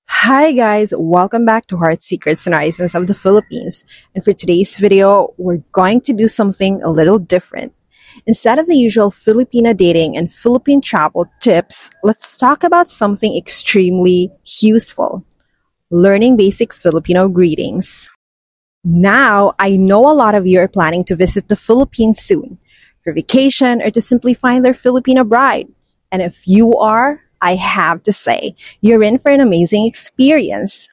Hi guys, welcome back to Heart Secrets and Horizons of the Philippines. And for today's video, we're going to do something a little different. Instead of the usual Filipina dating and Philippine travel tips, let's talk about something extremely useful. Learning basic Filipino greetings. Now, I know a lot of you are planning to visit the Philippines soon, for vacation or to simply find their Filipino bride. And if you are, I have to say, you're in for an amazing experience.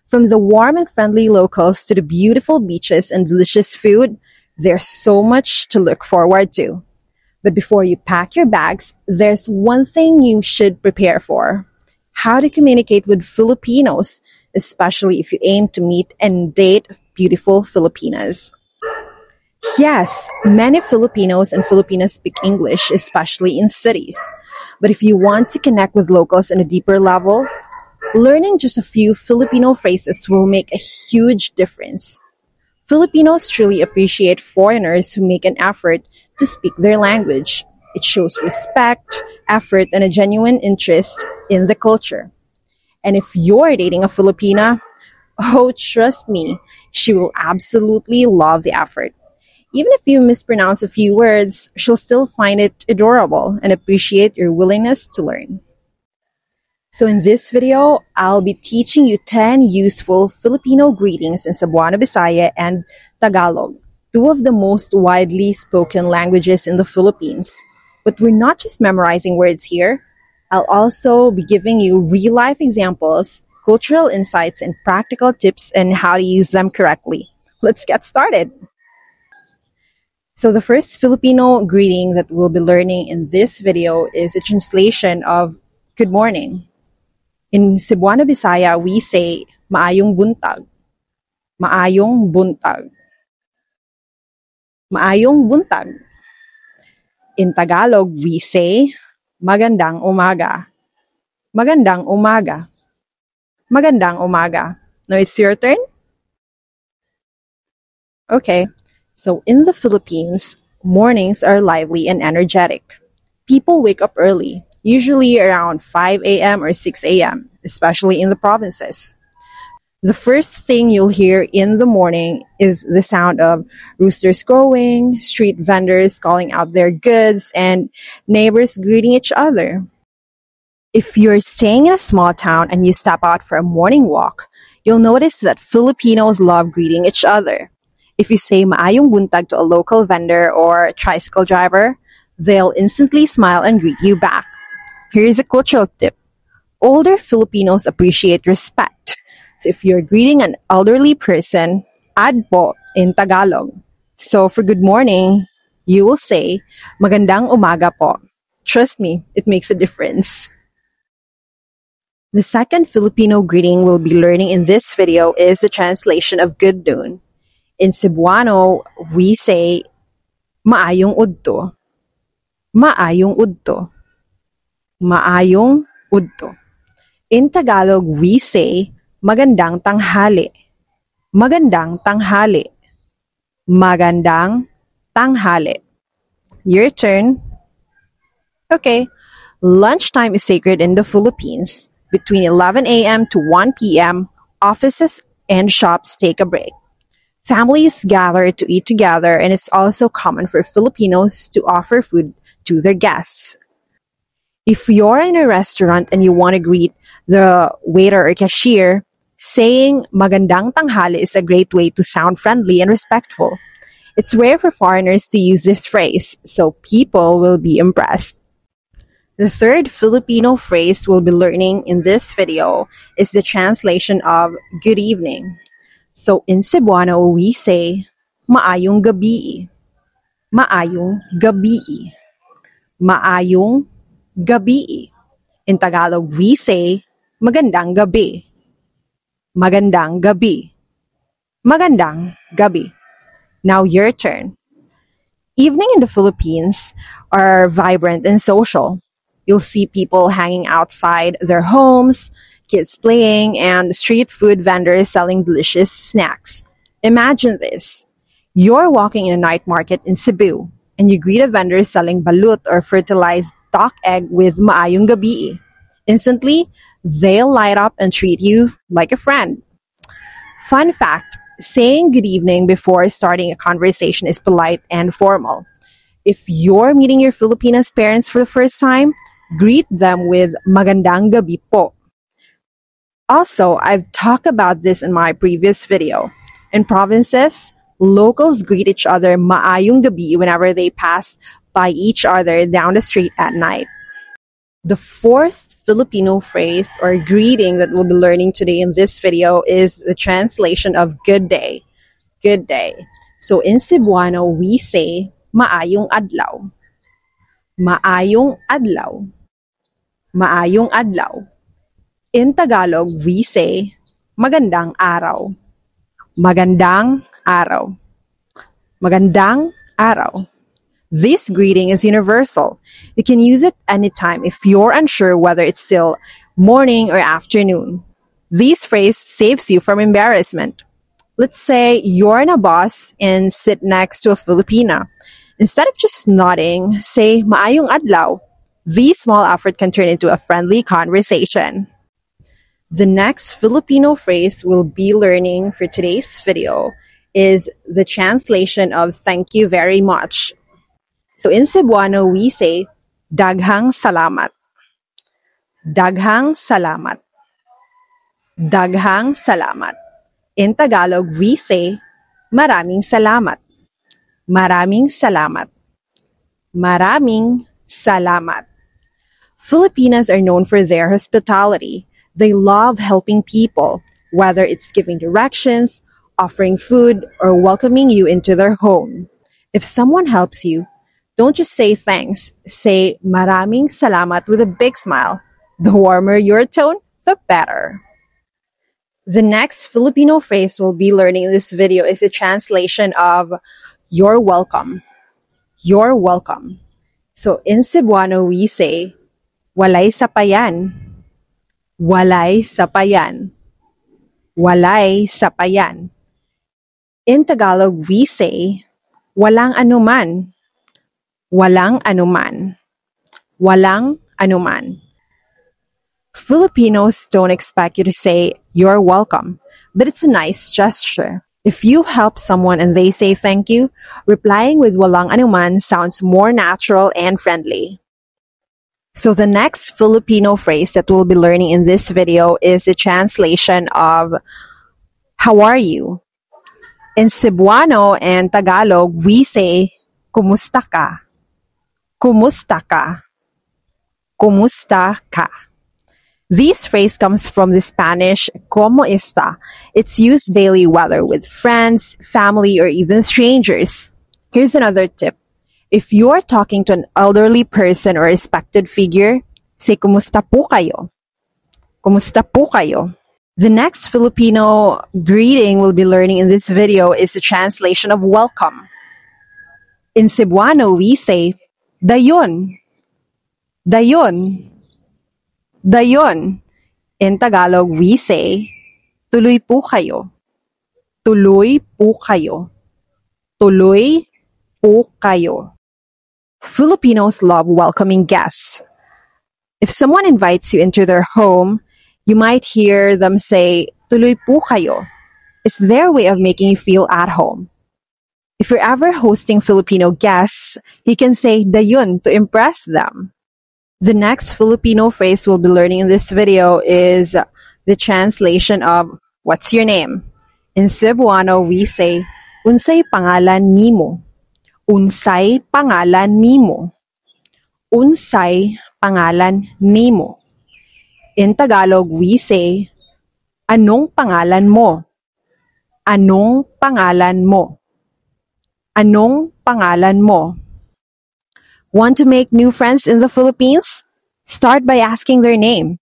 From the warm and friendly locals to the beautiful beaches and delicious food, there's so much to look forward to. But before you pack your bags, there's one thing you should prepare for: how to communicate with Filipinos, especially if you aim to meet and date beautiful Filipinas. Yes, many Filipinos and Filipinas speak English, especially in cities. But if you want to connect with locals on a deeper level, learning just a few Filipino phrases will make a huge difference. Filipinos truly appreciate foreigners who make an effort to speak their language. It shows respect, effort, and a genuine interest in the culture. And if you're dating a Filipina, oh, trust me, she will absolutely love the effort. Even if you mispronounce a few words, she'll still find it adorable and appreciate your willingness to learn. So in this video, I'll be teaching you 10 useful Filipino greetings in Cebuano Bisaya and Tagalog, two of the most widely spoken languages in the Philippines. But we're not just memorizing words here. I'll also be giving you real-life examples, cultural insights, and practical tips on how to use them correctly. Let's get started. So the first Filipino greeting that we'll be learning in this video is a translation of good morning. In Cebuano Bisaya, we say maayong buntag. Maayong buntag. Maayong buntag. In Tagalog, we say magandang umaga. Magandang umaga. Magandang umaga. Now it's your turn. Okay. So in the Philippines, mornings are lively and energetic. People wake up early, usually around 5 a.m. or 6 a.m., especially in the provinces. The first thing you'll hear in the morning is the sound of roosters crowing, street vendors calling out their goods, and neighbors greeting each other. If you're staying in a small town and you step out for a morning walk, you'll notice that Filipinos love greeting each other. If you say maayong buntag to a local vendor or tricycle driver, they'll instantly smile and greet you back. Here's a cultural tip. Older Filipinos appreciate respect. So if you're greeting an elderly person, add po in Tagalog. So for good morning, you will say magandang umaga po. Trust me, it makes a difference. The second Filipino greeting we'll be learning in this video is the translation of good noon. In Cebuano, we say maayong udto. Maayong udto. Maayong udto. In Tagalog, we say magandang tanghali. Magandang tanghali. Magandang tanghali. Your turn. Okay. Lunchtime is sacred in the Philippines. Between 11 a.m. to 1 p.m., offices and shops take a break. Families gather to eat together, and it's also common for Filipinos to offer food to their guests. If you're in a restaurant and you want to greet the waiter or cashier, saying magandang tanghali is a great way to sound friendly and respectful. It's rare for foreigners to use this phrase, so people will be impressed. The third Filipino phrase we'll be learning in this video is the translation of good evening. So in Cebuano, we say maayong gabi. Maayong gabi. Maayong gabi. In Tagalog, we say magandang gabi. Magandang gabi. Magandang gabi. Now your turn. Evening in the Philippines are vibrant and social. You'll see people hanging outside their homes, kids playing, and street food vendors selling delicious snacks. Imagine this. You're walking in a night market in Cebu, and you greet a vendor selling balut or fertilized duck egg with maayong gabi. Instantly, they'll light up and treat you like a friend. Fun fact, saying good evening before starting a conversation is polite and formal. If you're meeting your Filipinas parents for the first time, greet them with magandang gabi po. Also, I've talked about this in my previous video. In provinces, locals greet each other maayong gabi whenever they pass by each other down the street at night. The fourth Filipino phrase or greeting that we'll be learning today in this video is the translation of good day. Good day. So in Cebuano, we say maayong adlaw. Maayong adlaw. Maayong adlaw. In Tagalog, we say magandang araw. Magandang araw. Magandang araw. This greeting is universal. You can use it anytime if you're unsure whether it's still morning or afternoon. This phrase saves you from embarrassment. Let's say you're in a bus and sit next to a Filipina. Instead of just nodding, say maayong adlaw. This small effort can turn into a friendly conversation. The next Filipino phrase we'll be learning for today's video is the translation of thank you very much. So in Cebuano, we say daghang salamat. Daghang salamat. Daghang salamat. In Tagalog, we say maraming salamat. Maraming salamat. Maraming salamat. Filipinas are known for their hospitality. They love helping people, whether it's giving directions, offering food, or welcoming you into their home. If someone helps you, don't just say thanks. Say maraming salamat with a big smile. The warmer your tone, the better. The next Filipino phrase we'll be learning in this video is a translation of you're welcome. You're welcome. So in Cebuano, we say walay sapayan. Walay sapayan. Walay sapayan. In Tagalog, we say, walang anuman. Walang anuman. Walang anuman. Filipinos don't expect you to say, you're welcome, but it's a nice gesture. If you help someone and they say thank you, replying with walang anuman sounds more natural and friendly. So the next Filipino phrase that we'll be learning in this video is the translation of how are you? In Cebuano and Tagalog, we say kumusta ka? Kumusta ka? Kumusta ka? This phrase comes from the Spanish como está. It's used daily whether with friends, family, or even strangers. Here's another tip. If you're talking to an elderly person or respected figure, say, kumusta po kayo? Kumusta po kayo? The next Filipino greeting we'll be learning in this video is the translation of welcome. In Cebuano, we say, dayon. Dayon. Dayon. In Tagalog, we say, tuloy po kayo. Tuloy po kayo. Tuloy po kayo. Filipinos love welcoming guests. If someone invites you into their home, you might hear them say, tuloy po kayo. It's their way of making you feel at home. If you're ever hosting Filipino guests, you can say dayon to impress them. The next Filipino phrase we'll be learning in this video is the translation of what's your name? In Cebuano, we say, unsay pangalan nimo? Unsay pangalan nimo? Unsay pangalan nimo? In Tagalog, we say, anong pangalan mo? Anong pangalan mo? Anong pangalan mo? Want to make new friends in the Philippines? Start by asking their name.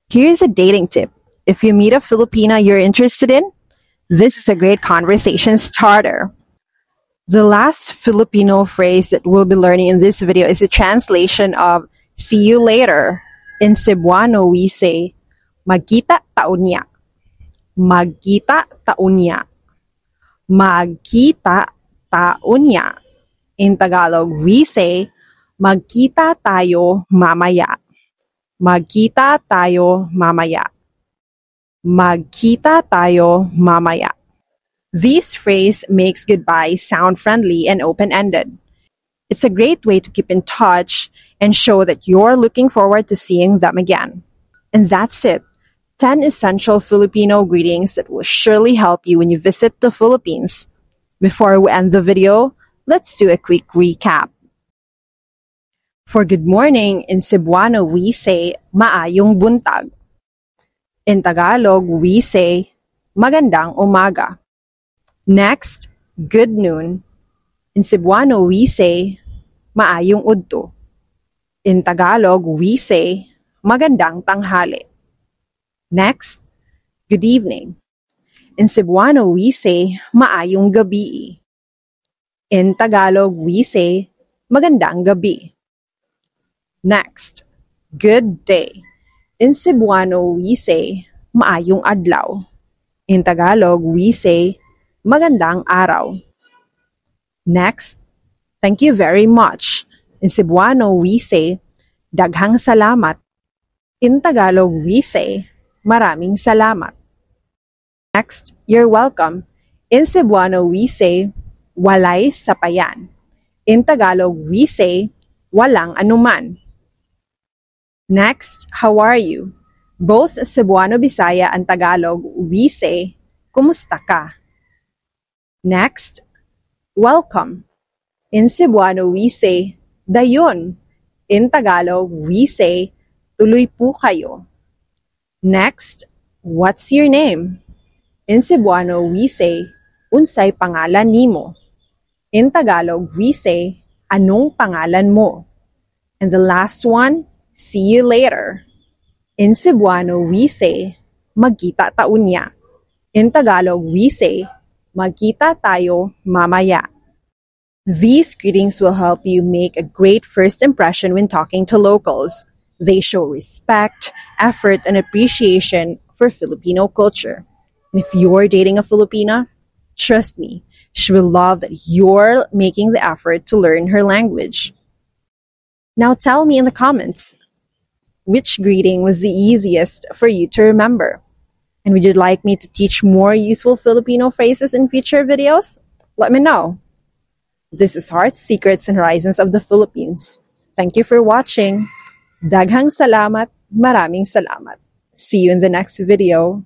Here's a dating tip. If you meet a Filipina you're interested in, this is a great conversation starter. The last Filipino phrase that we'll be learning in this video is a translation of see you later. In Cebuano, we say, magkita taunya. Magkita taunya. Magkita taunya. In Tagalog, we say, magkita tayo mamaya. Magkita tayo mamaya. Magkita tayo mamaya. This phrase makes goodbye sound friendly and open-ended. It's a great way to keep in touch and show that you're looking forward to seeing them again. And that's it. 10 essential Filipino greetings that will surely help you when you visit the Philippines. Before we end the video, let's do a quick recap. For good morning, in Cebuano we say, maayong buntag. In Tagalog, we say, magandang umaga. Next, good noon. In Cebuano, we say, maayong udto. In Tagalog, we say, magandang tanghali. Next, good evening. In Cebuano, we say, maayong gabi. In Tagalog, we say, magandang gabi. Next, good day. In Cebuano, we say, maayong adlaw. In Tagalog, we say, magandang araw. Next, thank you very much. In Cebuano, we say, daghang salamat. In Tagalog, we say, maraming salamat. Next, you're welcome. In Cebuano, we say, walay sapayan. In Tagalog, we say, walang anuman. Next, how are you? Both Cebuano, Bisaya, and Tagalog, we say, kumusta ka? Next, welcome. In Cebuano, we say, dayon. In Tagalog, we say, tuloy po kayo. Next, what's your name? In Cebuano, we say, unsay pangalan nimo? In Tagalog, we say, anong pangalan mo? And the last one, see you later. In Cebuano, we say, magkita ta unya. In Tagalog, we say, magkita tayo mamaya. These greetings will help you make a great first impression when talking to locals. They show respect, effort, and appreciation for Filipino culture. And if you're dating a Filipina, trust me, she will love that you're making the effort to learn her language. Now tell me in the comments, which greeting was the easiest for you to remember? And would you like me to teach more useful Filipino phrases in future videos? Let me know. This is Hearts, Secrets, and Horizons of the Philippines. Thank you for watching. Daghang salamat, maraming salamat. See you in the next video.